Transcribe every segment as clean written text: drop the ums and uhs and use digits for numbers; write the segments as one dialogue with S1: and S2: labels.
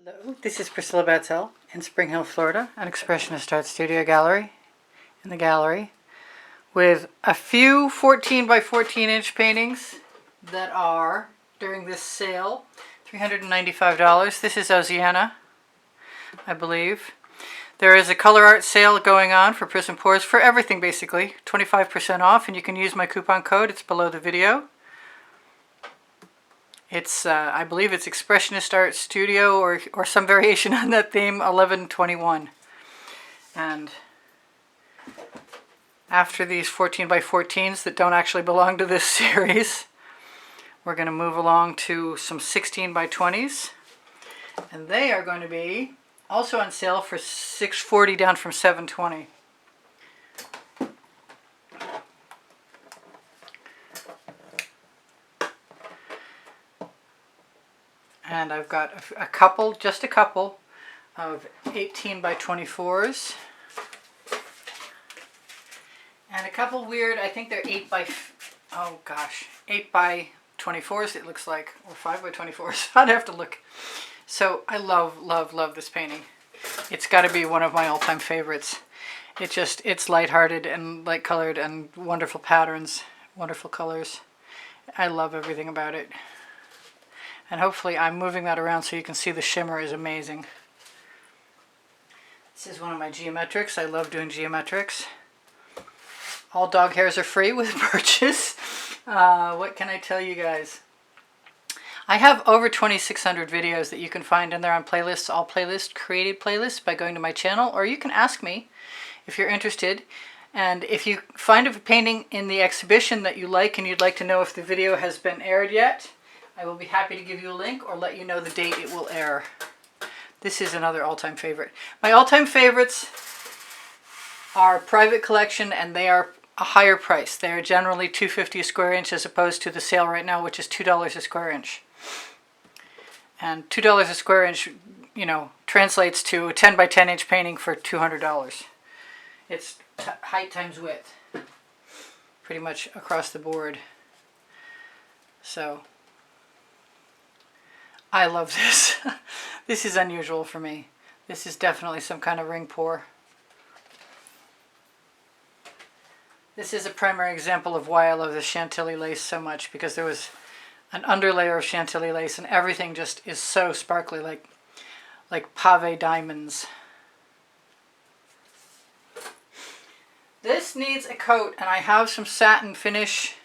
S1: Hello, this is Priscilla Batzell in Spring Hill, Florida, an Expressionist Art Studio gallery in the gallery with a few 14 by 14 inch paintings that are, during this sale, $395. This is Oceana, I believe. There is a Colourarte sale going on for Prism Pours for everything basically, 25% off, and you can use my coupon code. It's below the video. It's, I believe it's Expressionist Art Studio or some variation on that theme, 1121. And after these 14 by 14s that don't actually belong to this series, we're going to move along to some 16 by 20s. And they are going to be also on sale for $640 down from $720. And I've got a couple, just a couple, of 18 by 24s. And a couple weird, I think they're 8 by 24s it looks like, or 5 by 24s. I'd have to look. So I love, love, love this painting. It's got to be one of my all-time favorites. It's lighthearted and light-colored and wonderful patterns, wonderful colors. I love everything about it. And hopefully I'm moving that around so you can see the shimmer is amazing. This is one of my geometrics. I love doing geometrics. All dog hairs are free with purchase. What can I tell you guys? I have over 2,600 videos that you can find in there on playlists, all playlists, created playlists by going to my channel, or you can ask me if you're interested. And if you find a painting in the exhibition that you like and you'd like to know if the video has been aired yet, I will be happy to give you a link or let you know the date it will air. This is another all-time favorite. My all-time favorites are private collection, and they are a higher price. They are generally $2.50 a square inch as opposed to the sale right now, which is $2 a square inch. And $2 a square inch, you know, translates to a 10 by 10 inch painting for $200. It's height times width, pretty much across the board. So I love this. This is unusual for me. This is definitely some kind of ring pour. This is a primary example of why I love the Chantilly lace so much, because there was an underlayer of Chantilly lace and everything just is so sparkly, like pave diamonds. This needs a coat, and I have some satin finish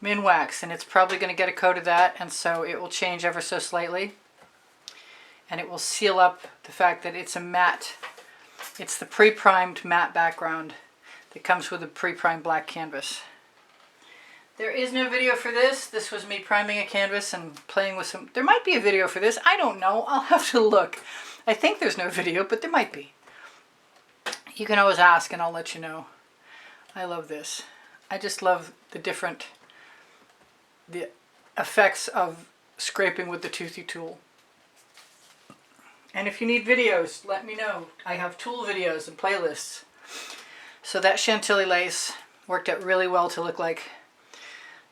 S1: Minwax, and it's probably going to get a coat of that, and so it will change ever so slightly, and it will seal up the fact that it's a matte. It's the pre-primed matte background that comes with a pre-primed black canvas. There is no video for this. This was me priming a canvas and playing with some. There might be a video for this. I don't know. I'll have to look. I think there's no video, but there might be. You can always ask and I'll let you know. I love this. I just love the effects of scraping with the toothy tool. And if you need videos, let me know. I have tool videos and playlists. So that Chantilly lace worked out really well to look like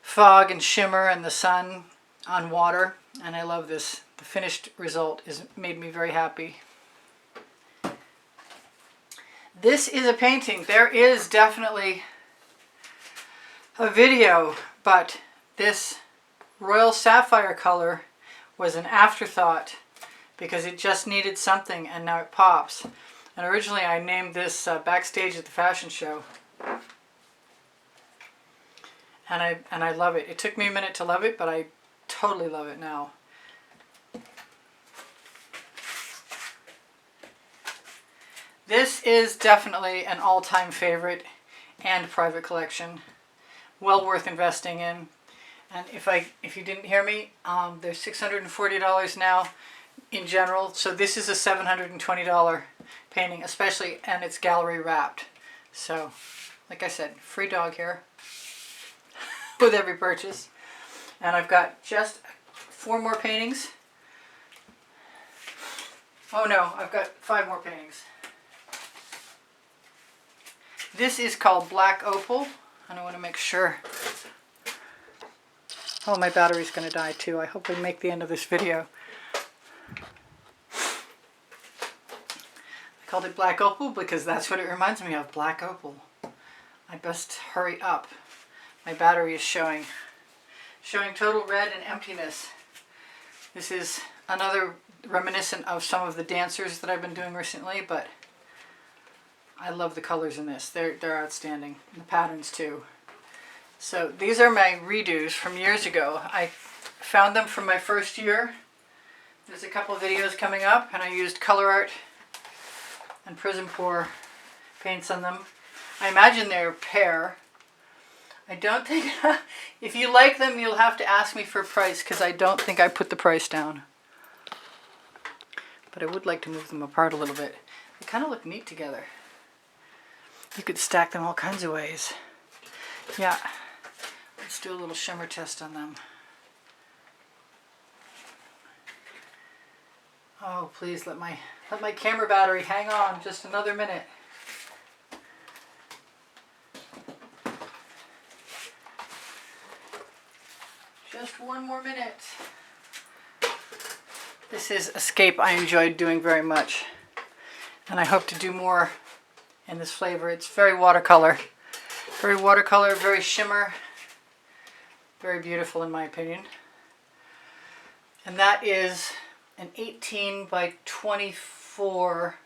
S1: fog and shimmer and the sun on water. And I love this. The finished result made me very happy. This is a painting. There is definitely a video, but this royal sapphire color was an afterthought because it just needed something, and now it pops. And originally I named this Backstage at the Fashion Show. And I love it. It took me a minute to love it, but I totally love it now. This is definitely an all-time favorite and private collection. Well worth investing in. And if you didn't hear me, they're $640 now in general. So this is a $720 painting, especially, and it's gallery wrapped. So, like I said, free dog hair with every purchase. And I've got just 4 more paintings. Oh no, I've got 5 more paintings. This is called Black Opal, and I want to make sure. Oh, my battery's going to die too. I hope we make the end of this video. I called it black opal because that's what it reminds me of, black opal. I best hurry up. My battery is showing total red and emptiness. This is another reminiscent of some of the dancers that I've been doing recently, but I love the colors in this. They're outstanding. And the patterns too. So these are my redos from years ago. I found them from my first year. There's a couple of videos coming up, and I used Colourarte and Prism Pour paints on them. I imagine they're pear. I don't think, if you like them, you'll have to ask me for a price, because I don't think I put the price down. But I would like to move them apart a little bit. They kind of look neat together. You could stack them all kinds of ways. Yeah, let's do a little shimmer test on them. Oh, please let my camera battery hang on just another minute. Just one more minute. This is Escape I enjoyed doing very much, and I hope to do more in this flavor. It's very watercolor, very shimmer, very beautiful in my opinion. And that is an 18 by 24,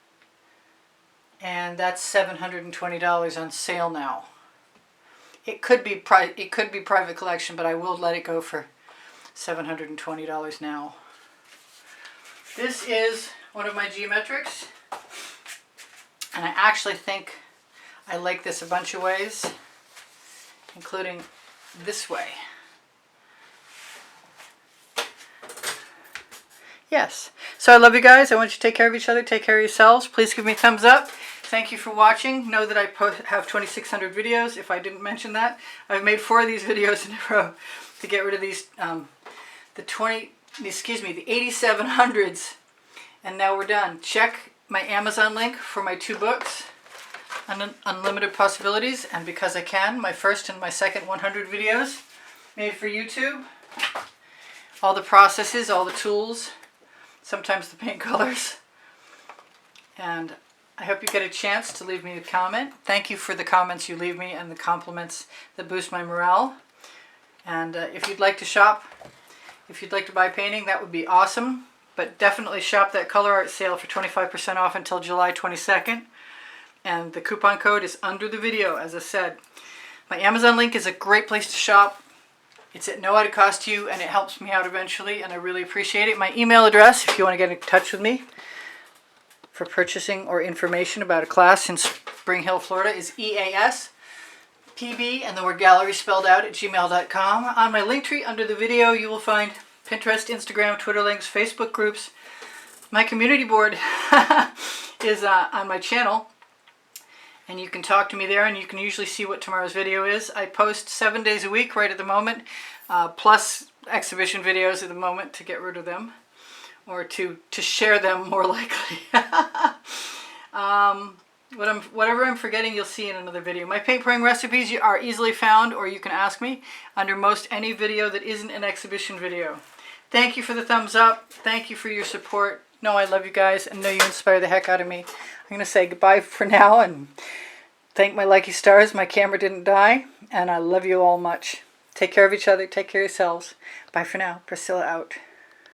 S1: and that's $720 on sale now. It could be private collection, but I will let it go for $720 now. This is one of my geometrics, and I actually think I like this a bunch of ways, including this way. Yes. So I love you guys. I want you to take care of each other. Take care of yourselves. Please give me a thumbs up. Thank you for watching. Know that I have 2,600 videos. If I didn't mention that, I've made 4 of these videos in a row to get rid of these, the 8700s. And now we're done. Check my Amazon link for my 2 books, Unlimited Possibilities, and Because I Can, my first and my second 100 videos made for YouTube. All the processes, all the tools, sometimes the paint colors. And I hope you get a chance to leave me a comment. Thank you for the comments you leave me and the compliments that boost my morale. And if you'd like to shop, if you'd like to buy painting, that would be awesome. But definitely shop that Colourarte sale for 25% off until July 22nd. And the coupon code is under the video, as I said. My Amazon link is a great place to shop. It's at no added cost to you, and it helps me out eventually, and I really appreciate it. My email address, if you want to get in touch with me for purchasing or information about a class in Spring Hill, Florida, is easpb and the word gallery spelled out at gmail.com. On my link tree under the video, you will find Pinterest, Instagram, Twitter links, Facebook groups. My community board is on my channel, and you can talk to me there, and you can usually see what tomorrow's video is. I post 7 days a week right at the moment, plus exhibition videos at the moment to get rid of them, or to share them more likely. Whatever I'm forgetting, you'll see in another video. My paint pouring recipes are easily found, or you can ask me, under most any video that isn't an exhibition video. Thank you for the thumbs up. Thank you for your support. Know I love you guys, and know you inspire the heck out of me. I'm going to say goodbye for now, and thank my lucky stars my camera didn't die, and I love you all much. Take care of each other. Take care of yourselves. Bye for now. Priscilla out.